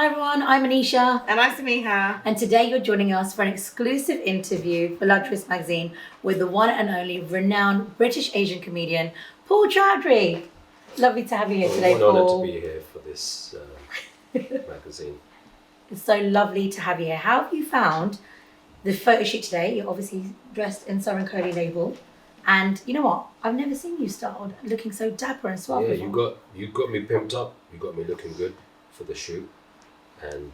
everyone, I'm Anisha. And I'm Samiha. And today you're joining us for an exclusive interview for Luxurist magazine with the one and only renowned British Asian comedian, Paul Chowdhry. Lovely to have you here today, Paul. Paul. I'm honoured to be here for this magazine. It's so lovely to have you here. How have you found the photo shoot today? You're obviously dressed in Surrey Cody label. And you know what? I've never seen you styled looking so dapper and suave. Yeah, before. you got me pimped up. You got me looking good for the shoot. And,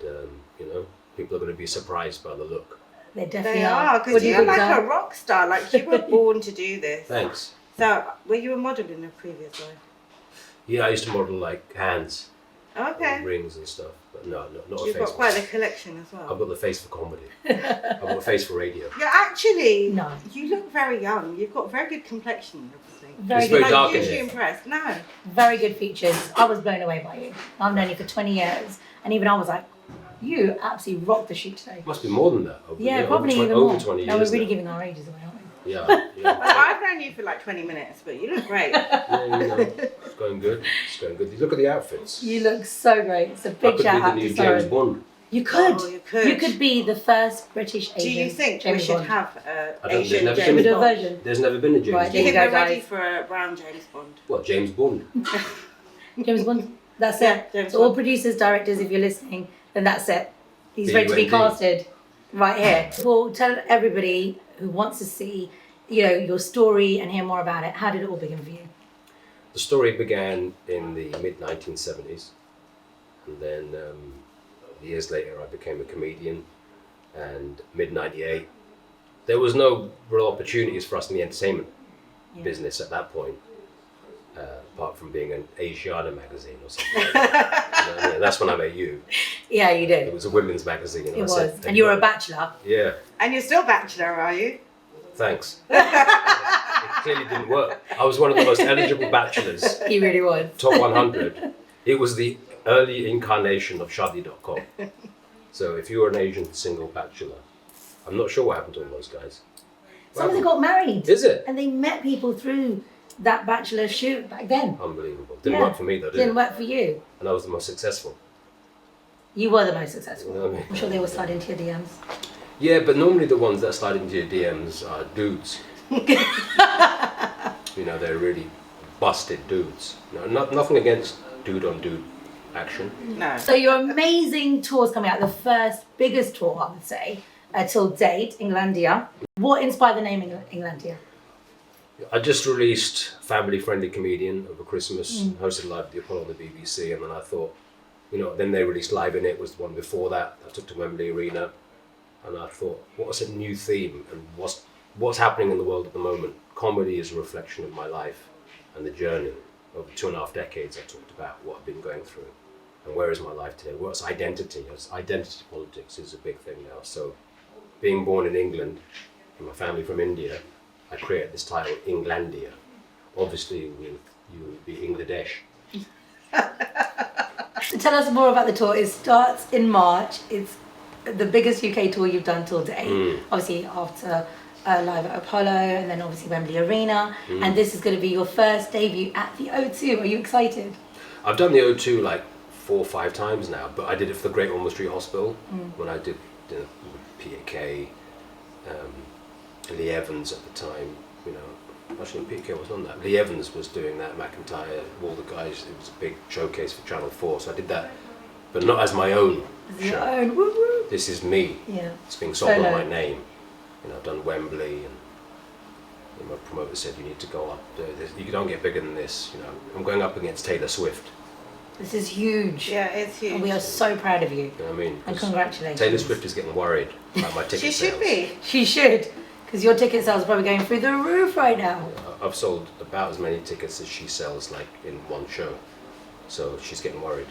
people are going to be surprised by the look. They definitely They are, because you're like a rock star. Like, you were born to do this. Thanks. So, were you a model in a previous life? Yeah, I used to model like hands, Okay. rings and stuff. But no, not a You've face. got quite a collection as well. I've got the face for comedy. I've got the face for radio. Yeah, actually, No. you look very young. You've got very good complexion and everything. Very It's very good. dark I'm in usually here. impressed. No. Very good features. I was blown away by you. I've known you for 20 years. And even I was like, you absolutely rocked the shoot today. Must be more than that. Yeah, probably over even over more. 20 Now years we're really now. giving our ages away, aren't we? Yeah, Well, yeah. I've known you for like 20 minutes, but you look great. It's going good. It's going good. Look at the outfits. You look so great. It's a I big could be shout the out new to James Surrey. Bond. You could. Oh, you could. You could be the first British Asian. Do you think James we should Bond. have I don't- Asian there's never James been a Bond? version. There's never been a James Right, Do you Bond. think go, we're ready guys. for a brown James Bond? What, James Bond? James Bond. That's Yeah, it. James So all Bond. producers, directors, if you're listening, then that's it. He's Be ready to be ready. casted right here. Well, tell everybody who wants to see, your story and hear more about it. How did it all begin for you? The story began in the mid-1970s, and then years later I became a comedian, and mid-98, there was no real opportunities for us in the entertainment business at that point, apart from being an Asiana magazine or something like that. That's when I met you. Yeah, you It did. was a women's magazine. And It I was. said, And you were a bachelor. Yeah, And you're still bachelor, are you? thanks. It clearly didn't work. I was one of the most eligible bachelors. He really was. Top 100. It was the early incarnation of Chowdhry.com. So if you were an Asian single bachelor, I'm not sure what happened to all those guys. Some of them got married. Is it? And they met people through that bachelor shoot back then. Unbelievable. Didn't Yeah. work for me though, did Didn't it? work for you. And I was the most successful. You were the most successful. You know what I mean? I'm sure they will slide into your DMs. Yeah, but normally the ones that slide into your DMs are dudes. They're really busted dudes. Nothing against dude on dude action. No. So your amazing tour's coming out, the first biggest tour, I would say, till date, Englandia. What inspired the name Englandia? I just released Family Friendly Comedian over Christmas, hosted live at the Apollo on the BBC, and then I thought, then they released Live in It, was the one before that. I took to Wembley Arena, and I thought, what's a new theme, and what's happening in the world at the moment? Comedy is a reflection of my life and the journey. Over 2.5 decades, I talked about what I've been going through, and where is my life today? What's identity? Identity politics is a big thing now. So, being born in England, and my family from India, I created this title, Englandia. Obviously, you would be Engladesh. So tell us more about the tour. It starts in March. It's the biggest UK tour you've done till date. Obviously after live at Apollo and then obviously Wembley Arena. And this is going to be your first debut at the O2. Are you excited? I've done the O2 like 4 or 5 times now, but I did it for the Great Ormond Street Hospital when I did PAK, Lee Evans at the time, actually PK was on that. Lee Evans was doing that, McIntyre, all the guys. It was a big showcase for Channel 4, so I did that, but not as my own Your show. own. Woo woo. This is me. Yeah. It's being sold Solo. on my name. I've done Wembley, and my promoter said you need to go up. You don't get bigger than this. I'm going up against Taylor Swift. This is huge. Yeah, it's huge. And we are so proud of you. You know what I mean? And 'Cause congratulations. Taylor Swift is getting worried about my ticket She sales. should be. She should. Because your ticket sales are probably going through the roof right now. I've sold about as many tickets as she sells, like in one show. So she's getting worried.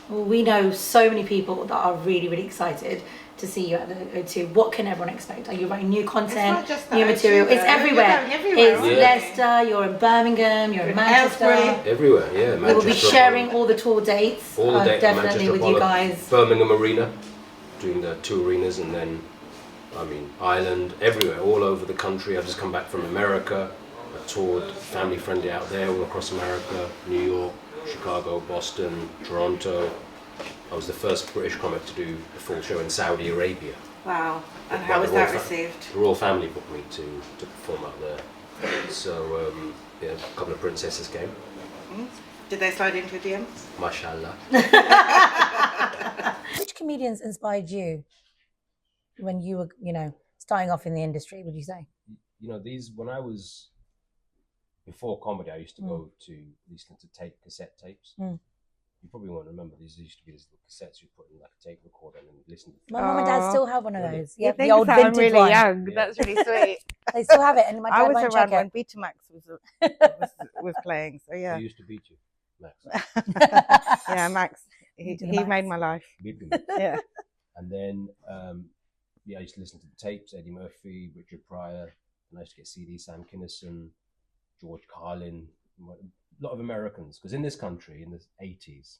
Well, we know so many people that are really, really excited to see you at the O2. What can everyone expect? Are you writing new content, not just the new O2 material? It's though. everywhere. You're going everywhere, It's aren't you? Leicester, you're in Birmingham, you're in Manchester. Aylesbury. Everywhere, yeah. We will be Manchester, sharing all the tour dates, all the dates, definitely Manchester, with Apollo, you guys. Birmingham Arena, doing the 2 arenas, and then, Ireland, everywhere, all over the country. I've just come back from America. I toured Family Friendly out there, all across America, New York, Chicago, Boston, Toronto. I was the first British comic to do a full show in Saudi Arabia. Wow. And By how was the royal that received? The royal family booked me to perform out there. So yeah, a couple of princesses came. Did they slide into your DMs? Mashallah. Which comedians inspired you when you were, starting off in the industry, would you say? These, when I was before comedy, I used to go to listen to cassette tapes. You probably won't remember these. Used to be these little cassettes you put in like a tape recorder and listen to. My mum and dad still have one of Really? those. Yeah, the old vintage I'm really one. young. Yeah. That's really sweet. They still have it, and my I dad was won't around check when it. Betamax was playing, so I yeah. used to beat you, Max. Yeah, Max. He Max. made my life. Beat me. Yeah. And then I used to listen to the tapes, Eddie Murphy, Richard Pryor, and I used to get CD, Sam Kinison, George Carlin, a lot of Americans, because in this country in the 80s,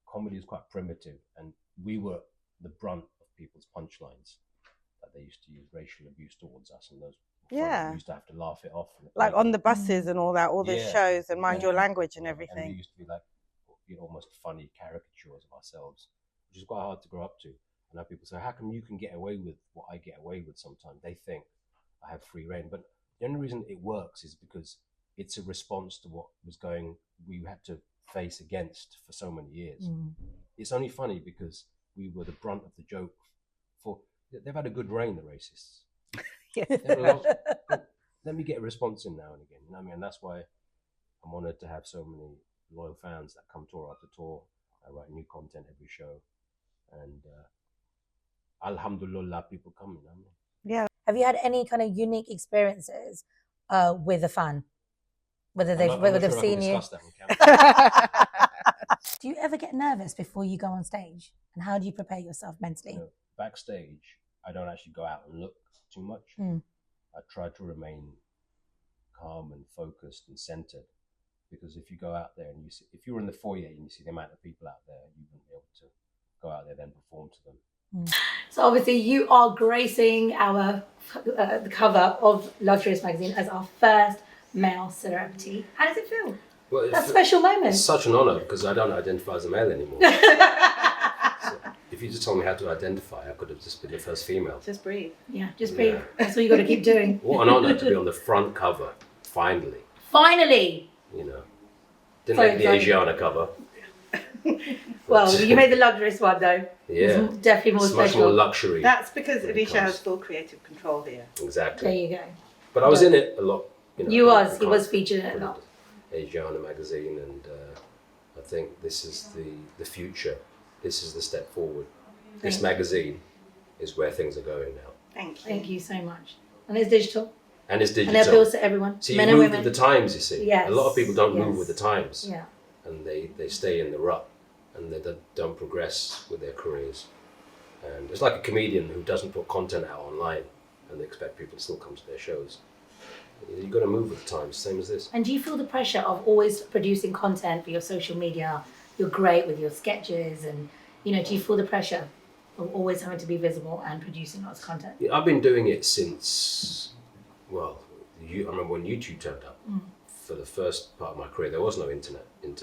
comedy was quite primitive, and we were the brunt of people's punchlines. That they used to use racial abuse towards us, and those Yeah. we used to have to laugh it off. Like on the buses and all that, all the Yeah. shows and Mind Yeah. Your Language and And everything. we used to be like almost funny caricatures of ourselves, which is quite hard to grow up to. And now people say, how come you can get away with what I get away with sometimes? They think I have free reign. But the only reason it works is because it's a response to what we had to face against for so many years. It's only funny because we were the brunt of the joke. They've had a good reign, the racists. Let me get a response in now and again. You know what I mean? And that's why I'm honoured to have so many loyal fans that come tour after tour. I write new content every show, and alhamdulillah, people come. You know? Yeah. Have you had any kind of unique experiences with a fan? Whether I'm they've not whether sure they've I can seen you? discuss that on camera. Do you ever get nervous before you go on stage? And how do you prepare yourself mentally? Backstage, I don't actually go out and look too much. I try to remain calm and focused and centered, because if you go out there and if you're in the foyer and you see the amount of people out there, you wouldn't be able to go out there then perform to them. So obviously you are gracing our the cover of Luxurist magazine as our first male celebrity. How does it feel? Well, That special moment. It's such an honour because I don't identify as a male anymore. So if you just told me how to identify, I could have just been the first female. Just breathe. Yeah, just breathe. That's what you got to keep doing. What an honour to be on the front cover, finally. Finally! Didn't make the Asiana cover. Well, you made the Luxurist one though. Yeah. It's definitely more It's special. much more luxury. That's because When it Alicia comes- has full creative control here. Exactly. There you go. But I was in it a lot. He was featured in it a lot. Asiana magazine, and I think this is the future. This is the step forward. This magazine is where things are going now. Thank you. Thank you so much. And it's digital. And it's And it digital. appeals to everyone. So you men and move women. with the times, you see. Yes, A lot of people don't move yes. with the times. Yeah. And they stay in the rut, and they don't progress with their careers. And it's like a comedian who doesn't put content out online and they expect people to still come to their shows. You've got to move with the times, same as this. And do you feel the pressure of always producing content for your social media? You're great with your sketches, and do you feel the pressure of always having to be visible and producing lots of content? Yeah, I've been doing it since, I remember when YouTube turned up. For the first part of my career, there was no internet and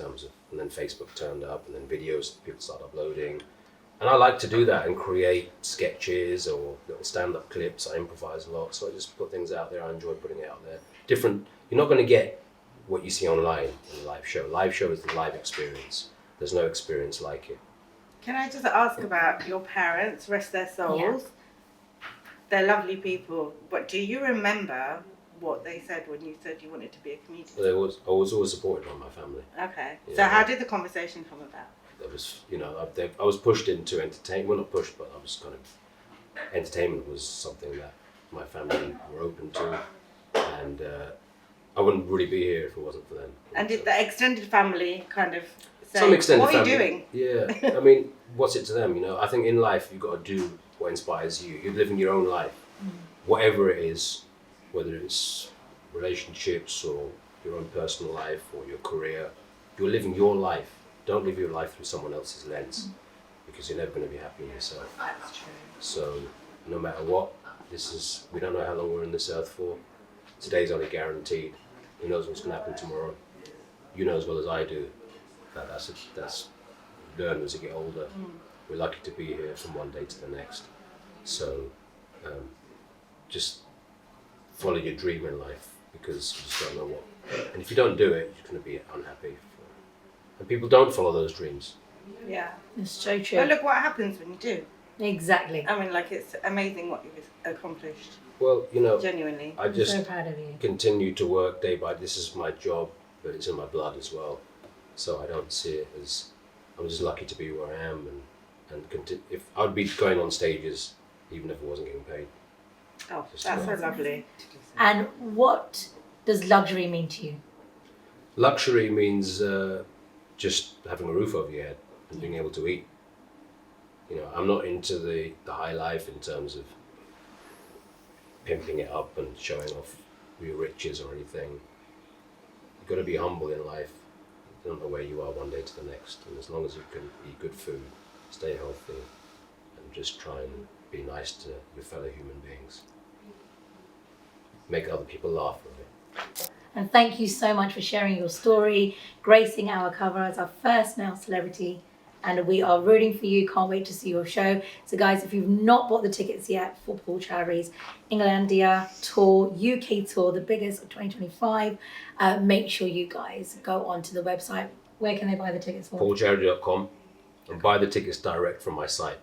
then Facebook turned up, and then videos, people started uploading. And I like to do that and create sketches or little stand-up clips. I improvise a lot, so I just put things out there. I enjoy putting it out there. Different. You're not going to get what you see online in a live show. Live show is the live experience. There's no experience like it. Can I just ask about your parents, rest their souls? Yeah. They're lovely people, but do you remember what they said when you said you wanted to be a comedian? Well, I was always supported by my family. Okay. Yeah. So how did the conversation come about? There was, I was pushed into entertainment. Well, not pushed, but I was kind of, entertainment was something that my family were open to, and I wouldn't really be here if it wasn't for them. And did the extended family kind of say, Some extended what are family. you doing? Yeah, I mean, what's it to them? I think in life you've got to do what inspires you. You're living your own life, whatever it is, whether it's relationships or your own personal life or your career. You're living your life. Don't live your life through someone else's lens, because you're never going to be happy with yourself. That's true. So no matter what, we don't know how long we're on this earth for. Today's only guaranteed. Who knows what's going to happen tomorrow? You know as well as I do that that's learn as you get older. We're lucky to be here from one day to the next. So just follow your dream in life, because you just don't know what. And if you don't do it, you're going to be unhappy. And people don't follow those dreams. Yeah. It's so But true. look what happens when you do. Exactly. I mean, like, it's amazing what you've accomplished. Well, you know, Genuinely. I I'm just so proud of you. continue to work day by. This is my job, but it's in my blood as well. So I don't see it as. I'm just lucky to be where I am, and if I'd be going on stages, even if I wasn't getting paid. Oh, Just that's so love. lovely. And what does luxury mean to you? Luxury means just having a roof over your head and being able to eat. You know, I'm not into the high life in terms of pimping it up and showing off your riches or anything. You've got to be humble in life. You don't know where you are one day to the next. And as long as you can eat good food, stay healthy, and just try and be nice to your fellow human beings. Make other people laugh, really. And thank you so much for sharing your story, gracing our cover as our first male celebrity. And we are rooting for you. Can't wait to see your show. So guys, if you've not bought the tickets yet for Paul Chowdhry's Englandia tour, UK tour, the biggest of 2025, make sure you guys go onto the website. Where can they buy the tickets for? PaulCharity.com, and buy the tickets direct from my site.